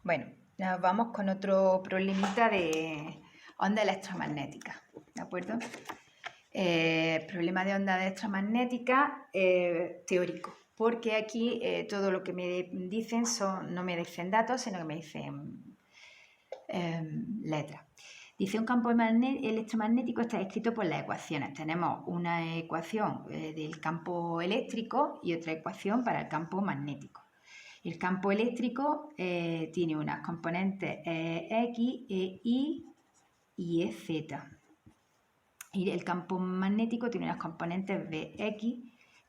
Bueno, nos vamos con otro problemita de onda electromagnética, ¿de acuerdo? Problema de onda electromagnética teórico, porque aquí todo lo que me dicen no me dicen datos, sino que me dicen letras. Dice, un campo electromagnético está escrito por las ecuaciones. Tenemos una ecuación del campo eléctrico y otra ecuación para el campo magnético. El campo eléctrico tiene unas componentes X, Y y Z. Y el campo magnético tiene unas componentes Bx,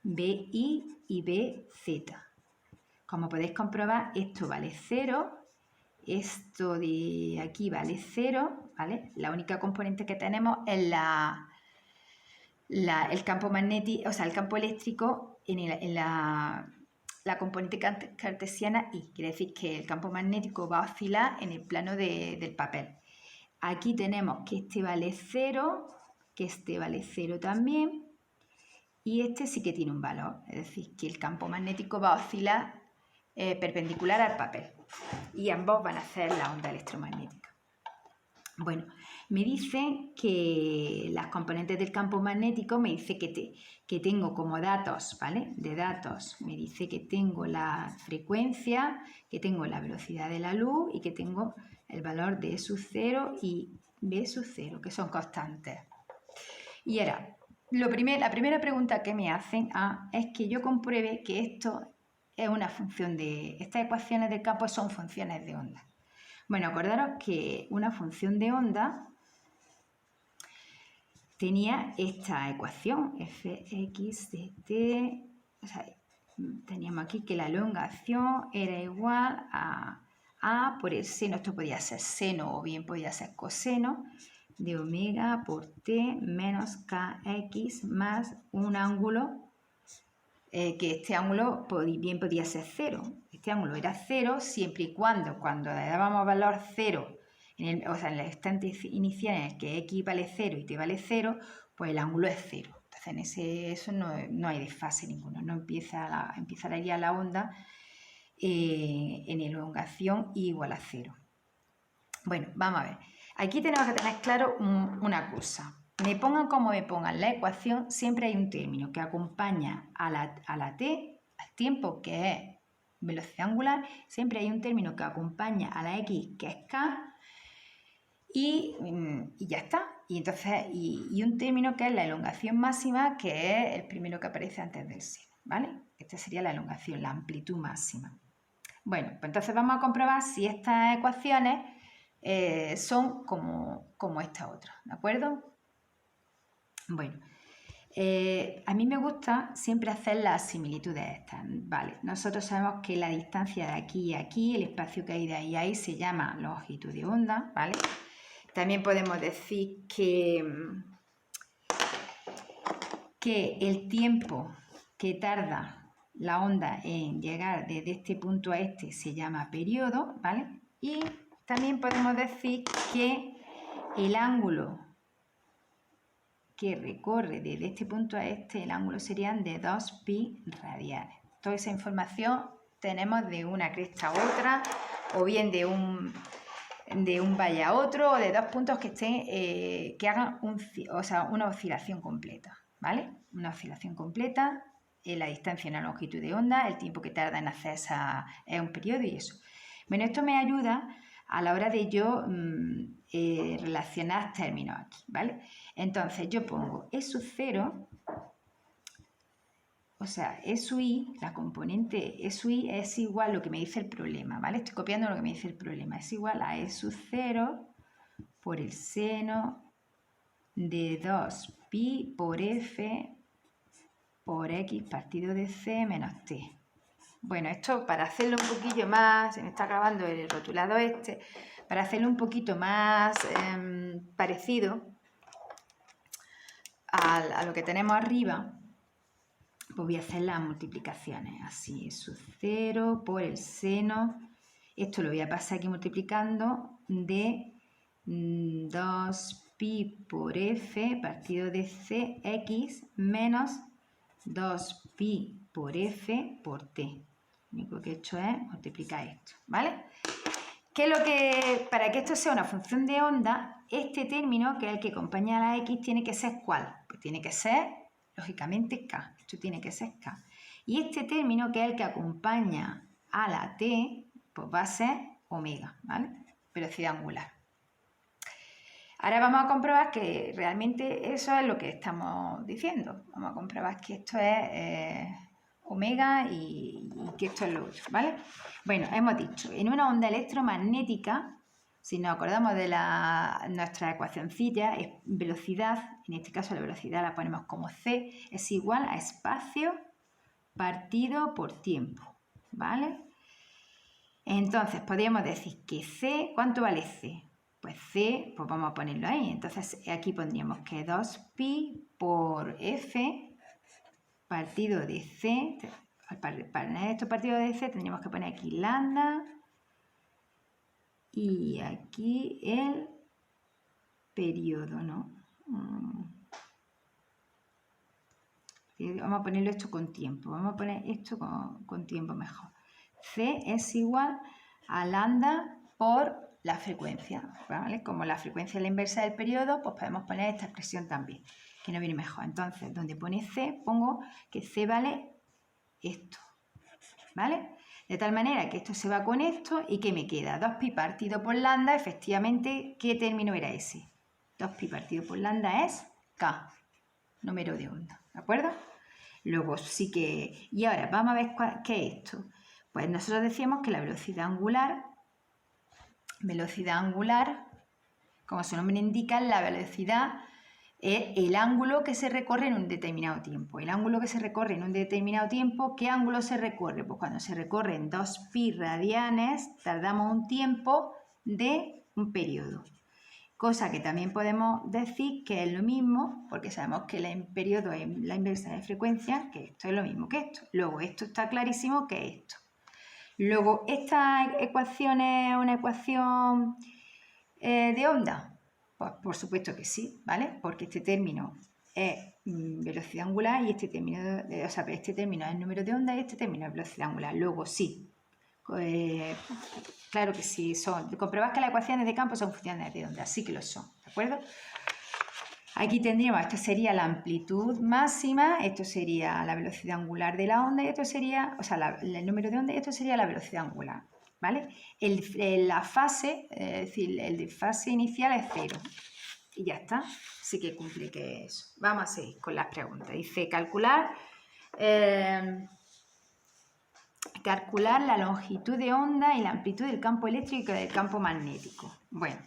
Bi y Bz. Como podéis comprobar, esto vale 0, esto de aquí vale 0, ¿vale? La única componente que tenemos es el campo magnético, o sea, el campo eléctrico en la componente cartesiana Y. Quiere decir que el campo magnético va a oscilar en el plano del papel. Aquí tenemos que este vale 0, que este vale 0 también, y este sí que tiene un valor, es decir, que el campo magnético va a oscilar perpendicular al papel, y ambos van a hacer la onda electromagnética. Bueno, me dice que las componentes del campo magnético, me dice que tengo como datos, ¿vale? De datos, me dice que tengo la frecuencia, que tengo la velocidad de la luz y que tengo el valor de E sub 0 y B sub 0, que son constantes. Y ahora, la primera pregunta que me hacen es que yo compruebe que esto es una función estas ecuaciones del campo son funciones de onda. Bueno, acordaros que una función de onda tenía esta ecuación, fx de t, o sea, teníamos aquí que la elongación era igual a A por el seno, esto podía ser seno o bien podía ser coseno, de omega por t menos kx más un ángulo, que este ángulo bien podía ser 0. Este ángulo era 0 siempre y cuando le dábamos valor 0, en el instante inicial en el que x vale 0 y t vale 0, pues el ángulo es 0. Entonces en eso no hay desfase ninguno, no empezaría la onda en elongación igual a 0. Bueno, vamos a ver. Aquí tenemos que tener claro una cosa. Me pongan como me pongan la ecuación, siempre hay un término que acompaña a la t, al tiempo, que es velocidad angular, siempre hay un término que acompaña a la x, que es k, y ya está. Y entonces, y un término que es la elongación máxima, que es el primero que aparece antes del seno, ¿vale? Esta sería la elongación, la amplitud máxima. Bueno, pues entonces vamos a comprobar si estas ecuaciones son como esta otra, ¿de acuerdo? Bueno, a mí me gusta siempre hacer las similitudes estas, ¿vale? Nosotros sabemos que la distancia de aquí a aquí, el espacio que hay de ahí a ahí, se llama longitud de onda, ¿vale? También podemos decir que el tiempo que tarda la onda en llegar desde este punto a este se llama periodo, ¿vale? Y también podemos decir que el ángulo que recorre desde este punto a este, el ángulo serían de 2pi radianes. Toda esa información tenemos de una cresta a otra, o bien de un valle a otro, o de dos puntos que estén, que hagan una oscilación completa, ¿vale? Una oscilación completa, la distancia en la longitud de onda, el tiempo que tarda en hacer es un periodo y eso. Bueno, esto me ayuda a la hora de yo relacionar términos aquí, ¿vale? Entonces yo pongo E sub 0, o sea, E sub i, la componente E sub i es igual a lo que me dice el problema, ¿vale? Estoy copiando lo que me dice el problema, es igual a E sub 0 por el seno de 2pi por f por x partido de c menos t. Bueno, esto para hacerlo un poquillo más, se me está acabando el rotulado para hacerlo un poquito más parecido a lo que tenemos arriba, pues voy a hacer las multiplicaciones. Así, E sub 0 por el seno, esto lo voy a pasar aquí multiplicando, de 2pi por f partido de cx menos 2pi por f por t. Lo único que he hecho es multiplicar esto, ¿vale? para que esto sea una función de onda, este término, que es el que acompaña a la x, tiene que ser ¿cuál? Pues tiene que ser, lógicamente, k. Esto tiene que ser k. Y este término, que es el que acompaña a la t, pues va a ser omega, ¿vale? Velocidad angular. Ahora vamos a comprobar que realmente eso es lo que estamos diciendo. Vamos a comprobar que esto es omega y que esto es lo otro, ¿vale? Bueno, hemos dicho, en una onda electromagnética, si nos acordamos de nuestra ecuacioncilla, es velocidad, en este caso la velocidad la ponemos como c, es igual a espacio partido por tiempo, ¿vale? Entonces, podríamos decir que c, ¿cuánto vale c? Pues c, pues vamos a ponerlo ahí. Entonces, aquí pondríamos que 2pi por f partido de c. Para esto partido de c tendríamos que poner aquí lambda y aquí el periodo, ¿no? Vamos a ponerlo esto con tiempo. Vamos a poner esto con tiempo mejor. C es igual a lambda por la frecuencia, ¿vale? Como la frecuencia es la inversa del periodo, pues podemos poner esta expresión también, que nos viene mejor. Entonces, donde pone C, pongo que C vale esto, ¿vale? De tal manera que esto se va con esto y que me queda 2pi partido por lambda, efectivamente, ¿qué término era ese? 2pi partido por lambda es K, número de onda, ¿de acuerdo? Luego sí que... Y ahora vamos a ver qué es esto. Pues nosotros decíamos que la velocidad angular, como su nombre indica, la velocidad es el ángulo que se recorre en un determinado tiempo. El ángulo que se recorre en un determinado tiempo, ¿qué ángulo se recorre? Pues cuando se recorren 2pi radianes, tardamos un tiempo de un periodo. Cosa que también podemos decir que es lo mismo, porque sabemos que el periodo es la inversa de frecuencia, que esto es lo mismo que esto. Luego, esto está clarísimo que es esto. Luego, ¿esta ecuación es una ecuación de onda? Pues por supuesto que sí, ¿vale? Porque este término es velocidad angular y este término es número de onda y este término es velocidad angular. Luego, sí. Claro que sí, comprobad que las ecuaciones de campo son funciones de onda, sí que lo son, ¿de acuerdo? Aquí tendríamos, esto sería la amplitud máxima, esto sería la velocidad angular de la onda y esto sería, el número de onda y esto sería la velocidad angular, ¿vale? La fase, es decir, el de fase inicial es 0 y ya está, sí que cumple que eso. Vamos a seguir con las preguntas. Dice calcular la longitud de onda y la amplitud del campo eléctrico y del campo magnético. Bueno,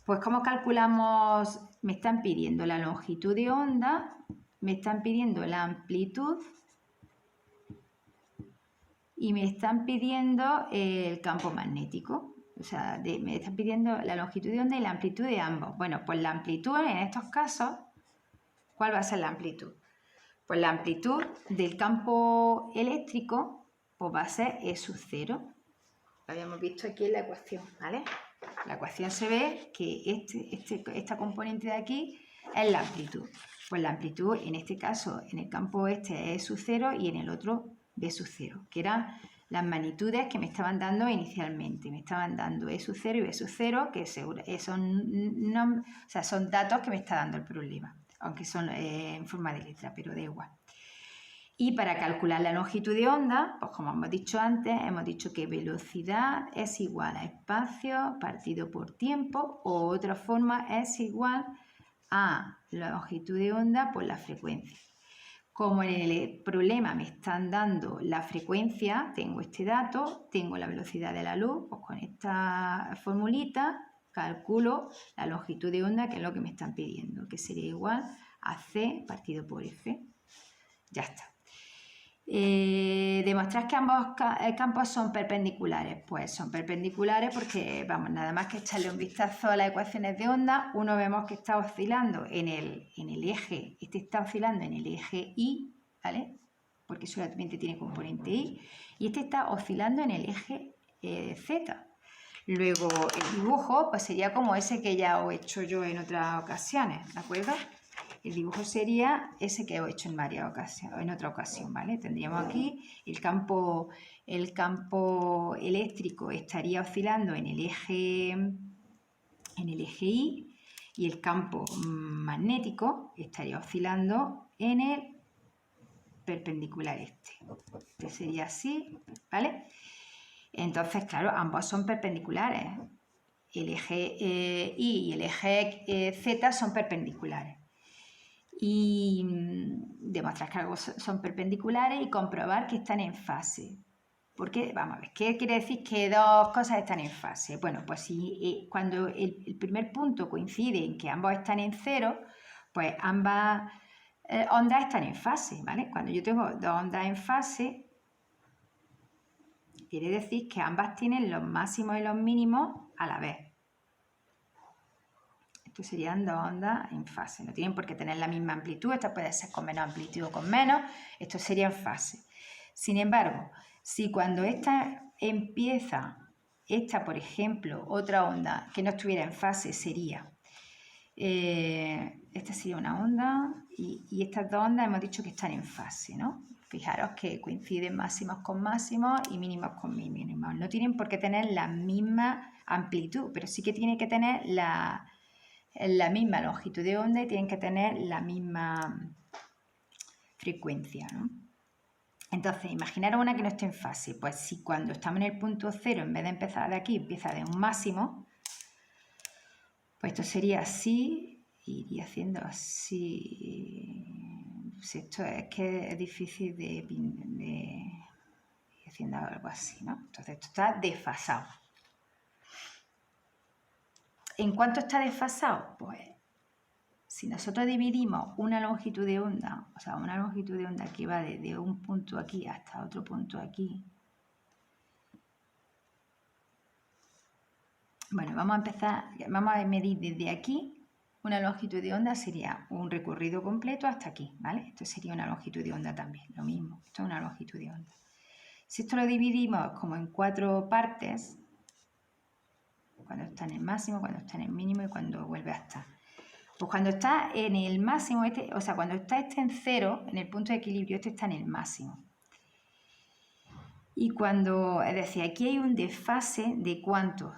pues ¿cómo calculamos? Me están pidiendo la longitud de onda, me están pidiendo la amplitud y me están pidiendo el campo magnético. O sea, me están pidiendo la longitud de onda y la amplitud de ambos. Bueno, pues la amplitud en estos casos, ¿cuál va a ser la amplitud? Pues la amplitud del campo eléctrico pues va a ser E sub 0. Lo habíamos visto aquí en la ecuación, ¿vale? La ecuación se ve que esta componente de aquí es la amplitud. Pues la amplitud, en este caso, en el campo este es E sub 0 y en el otro B sub 0, que eran las magnitudes que me estaban dando inicialmente. Me estaban dando E sub 0 y B sub 0, que son datos que me está dando el problema, aunque son en forma de letra, pero da igual. Y para calcular la longitud de onda, pues como hemos dicho antes, hemos dicho que velocidad es igual a espacio partido por tiempo, o otra forma es igual a la longitud de onda por la frecuencia. Como en el problema me están dando la frecuencia, tengo este dato, tengo la velocidad de la luz, pues con esta formulita calculo la longitud de onda, que es lo que me están pidiendo, que sería igual a c partido por f. Ya está. Demostrar que ambos campos son perpendiculares. Pues son perpendiculares porque, vamos, nada más que echarle un vistazo a las ecuaciones de onda, uno vemos que está oscilando en el eje, este está oscilando en el eje Y, ¿vale? Porque solamente tiene componente Y, y este está oscilando en el eje Z. Luego el dibujo pues sería como ese que ya os he hecho yo en otras ocasiones, ¿de acuerdo? El dibujo sería ese que he hecho en varias ocasiones, en otra ocasión, ¿vale? Tendríamos aquí el campo el campo eléctrico estaría oscilando en el eje Y y el campo magnético estaría oscilando en el perpendicular este. Este sería así, ¿vale? Entonces, claro, ambos son perpendiculares. El eje Y y el eje Z son perpendiculares. Y demostrar que algo son perpendiculares y comprobar que están en fase. Porque, vamos a ver, ¿qué quiere decir que dos cosas están en fase? Bueno, pues si cuando el primer punto coincide en que ambos están en cero, pues ambas ondas están en fase, ¿vale? Cuando yo tengo dos ondas en fase, quiere decir que ambas tienen los máximos y los mínimos a la vez. Estos serían dos ondas en fase, no tienen por qué tener la misma amplitud, esta puede ser con menos amplitud o con menos, esto sería en fase. Sin embargo, si cuando esta empieza, esta por ejemplo, otra onda que no estuviera en fase sería, esta sería una onda y estas dos ondas hemos dicho que están en fase, ¿no? Fijaros que coinciden máximos con máximos y mínimos con mínimos. No tienen por qué tener la misma amplitud, pero sí que tienen que tener la misma longitud de onda y tienen que tener la misma frecuencia, ¿no? Entonces, imaginaros una que no esté en fase. Pues si cuando estamos en el punto cero, en vez de empezar de aquí, empieza de un máximo, pues esto sería así, iría haciendo así. Pues esto es que es difícil de ir haciendo algo así, ¿no? Entonces esto está desfasado. ¿En cuánto está desfasado? Pues si nosotros dividimos una longitud de onda, o sea, una longitud de onda que va desde un punto aquí hasta otro punto aquí. Bueno, vamos a medir desde aquí. Una longitud de onda sería un recorrido completo hasta aquí, ¿vale? Esto sería una longitud de onda también, lo mismo. Esto es una longitud de onda. Si esto lo dividimos como en 4 partes, cuando está en el máximo, cuando está en el mínimo y cuando vuelve a estar. Pues cuando está en el máximo, o sea, cuando está este en cero, en el punto de equilibrio, este está en el máximo. Y cuando, es decir, aquí hay un desfase de cuánto.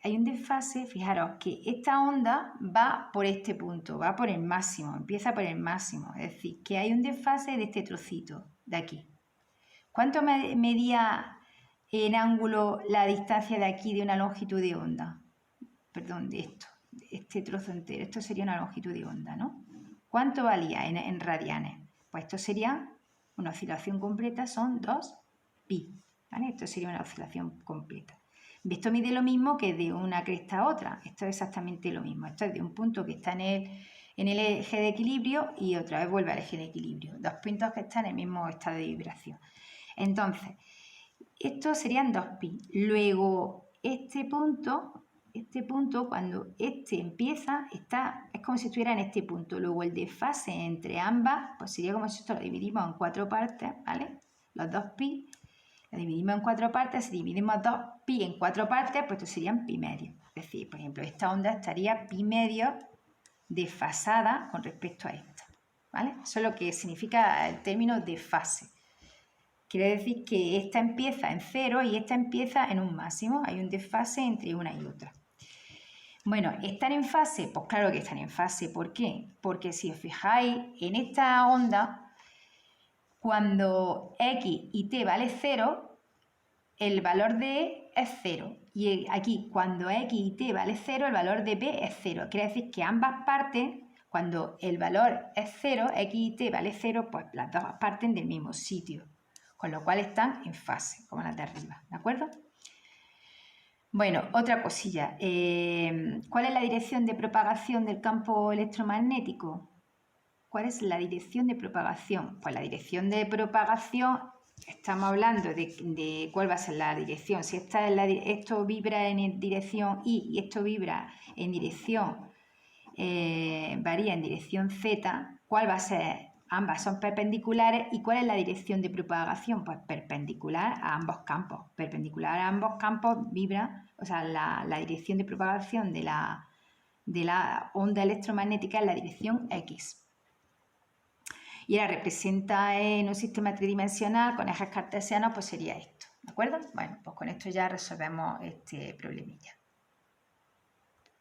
Hay un desfase, fijaros, que esta onda va por este punto, va por el máximo, empieza por el máximo. Es decir, que hay un desfase de este trocito de aquí. ¿Cuánto medía en ángulo la distancia de aquí de una longitud de onda? Perdón, de esto. Este trozo entero, esto sería una longitud de onda, ¿no? ¿Cuánto valía en radianes? Pues esto sería una oscilación completa, son 2pi, ¿vale? Esto sería una oscilación completa. Esto mide lo mismo que de una cresta a otra, esto es exactamente lo mismo, esto es de un punto que está en el eje de equilibrio y otra vez vuelve al eje de equilibrio, dos puntos que están en el mismo estado de vibración. Entonces, esto serían 2pi, luego este punto, cuando este empieza, es como si estuviera en este punto. Luego el desfase entre ambas, pues sería como si esto lo dividimos en 4 partes, ¿vale? Los 2pi, lo dividimos en 4 partes, si dividimos 2pi en 4 partes, pues esto serían pi medio. Es decir, por ejemplo, esta onda estaría pi medio desfasada con respecto a esta, ¿vale? Eso es lo que significa el término desfase. Quiere decir que esta empieza en cero y esta empieza en un máximo. Hay un desfase entre una y otra. Bueno, ¿están en fase? Pues claro que están en fase. ¿Por qué? Porque si os fijáis en esta onda, cuando x y t vale 0, el valor de E es 0. Y aquí, cuando x y t vale 0, el valor de p es 0. Quiere decir que ambas partes, cuando el valor es 0, x y t vale 0, pues las dos parten del mismo sitio. Con lo cual están en fase, como las de arriba, ¿de acuerdo? Bueno, otra cosilla. ¿Cuál es la dirección de propagación del campo electromagnético? ¿Cuál es la dirección de propagación? Pues la dirección de propagación, estamos hablando de cuál va a ser la dirección. Si esto vibra en dirección Y y esto vibra en dirección, varía en dirección Z, ¿cuál va a ser? Ambas son perpendiculares. ¿Y cuál es la dirección de propagación? Pues perpendicular a ambos campos. Perpendicular a ambos campos vibra, o sea, la dirección de propagación de la onda electromagnética es la dirección X. y ahora representa en un sistema tridimensional con ejes cartesianos, pues sería esto, ¿de acuerdo? Bueno, pues con esto ya resolvemos este problemilla.